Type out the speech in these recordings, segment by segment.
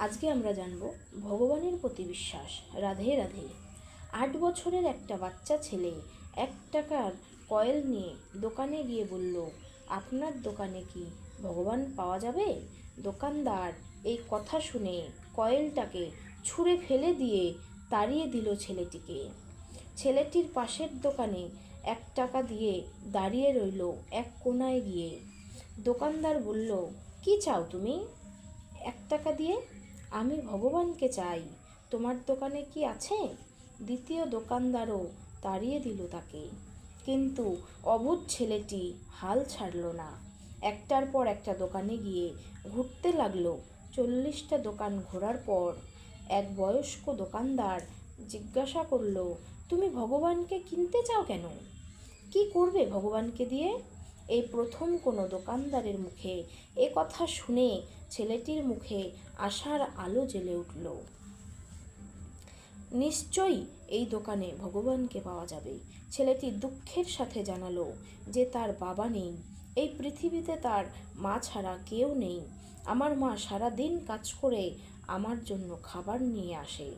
আজকে আমরা জানব ভগবানের প্রতি বিশ্বাস। রাধে রাধে। 8 বছরের একটা বাচ্চা ছেলে 1 টাকার কয়েল নিয়ে দোকানে গিয়ে বলল, আপনার দোকানে কি ভগবান পাওয়া যাবে? দোকানদার এই কথা শুনে কয়েলটাকে ছুঁড়ে ফেলে দিয়ে তাড়িয়ে দিল ছেলেটিকে। ছেলেটির পাশের দোকানে 1 টাকা দিয়ে দাঁড়িয়ে রইল এক কোণায় গিয়ে। দোকানদার বলল, কি চাও তুমি? 1 টাকা দিয়ে? আমি ভগবানকে চাই, তোমার দোকানে কি আছে? দ্বিতীয় দোকানদারও তাড়িয়ে দিল তাকে। কিন্তু অবুঝ ছেলেটি হাল ছাড়ল না। একটার পর একটা দোকানে গিয়ে ঘুরতে লাগলো। 40টা দোকান ঘোরার পর এক বয়স্ক দোকানদার জিজ্ঞাসা করল, তুমি ভগবানকে কিনতে চাও কেন? কি করবে ভগবানকে দিয়ে? এই প্রথম কোনো দোকানদারের মুখে এ কথা শুনে ছেলেটির মুখে আশার আলো জ্বলে উঠল। নিশ্চয়ই এই দোকানে ভগবানকে পাওয়া যাবে। ছেলেটি দুঃখের সাথে জানালো যে তার বাবা নেই, এই পৃথিবীতে তার মা ছাড়া কেউ নেই। আমার মা সারা দিন কাজ করে আমার জন্য খাবার নিয়ে আসে,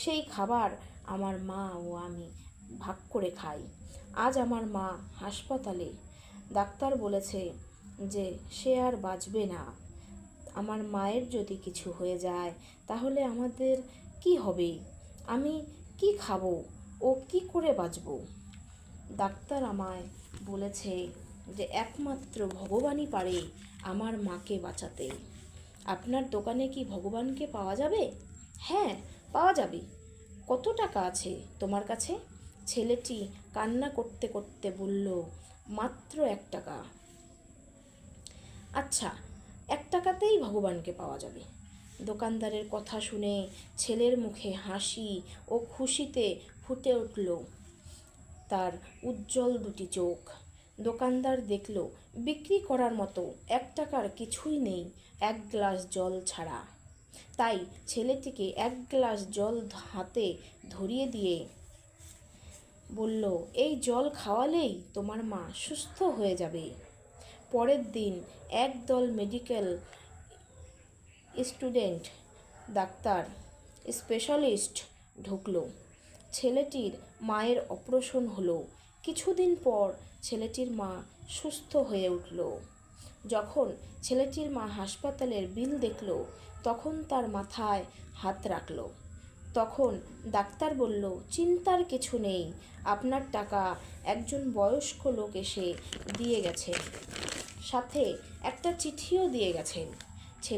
সেই খাবার আমার মা ও আমি ভাগ করে খাই। আজ আমার মা হাসপাতালে, ডাক্তার বলেছে যে সে আর বাঁচবে না। আমার মায়ের যদি কিছু হয়ে যায় তাহলে আমাদের কি হবে? আমি কি খাবো ও কি করে বাঁচব? ডাক্তার আমায় বলেছে যে একমাত্র ভগবানই পারে আমার মাকে বাঁচাতে। আপনার দোকানে কি ভগবানকে পাওয়া যাবে? হ্যাঁ, পাওয়া যাবে। কত টাকা আছে তোমার কাছে? ছেলেটি কান্না করতে করতে বলল, মাত্র 1 টাকা। আচ্ছা, 1 টাকাতেই ভগবানকে পাওয়া যাবে। দোকানদারের কথা শুনে ছেলের মুখে হাসি ও খুশিতে ফুটে উঠল তার উজ্জ্বল দুটি চোখ। দোকানদার দেখল বিক্রি করার মতো 1 টাকার কিছুই নেই, 1 গ্লাস জল ছাড়া। তাই ছেলেটিকে 1 গ্লাস জল হাতে ধরিয়ে দিয়ে বলল, এই জল খাওয়ালেই তোমার মা সুস্থ হয়ে যাবে। পরের দিন একদল মেডিকেল স্টুডেন্ট, ডাক্তার, স্পেশালিস্ট ঢুকলো। ছেলেটির মায়ের অপারেশন হলো। কিছুদিন পর ছেলেটির মা সুস্থ হয়ে উঠল। যখন ছেলেটির মা হাসপাতালের বিল দেখল, তখন তার মাথায় হাত রাখল। তখন ডাক্তার বলল, চিন্তার কিছু নেই, আপনার টাকা একজন বয়স্ক লোক এসে দিয়ে গেছেন, সাথে একটা চিঠিও দিয়ে গেছেন।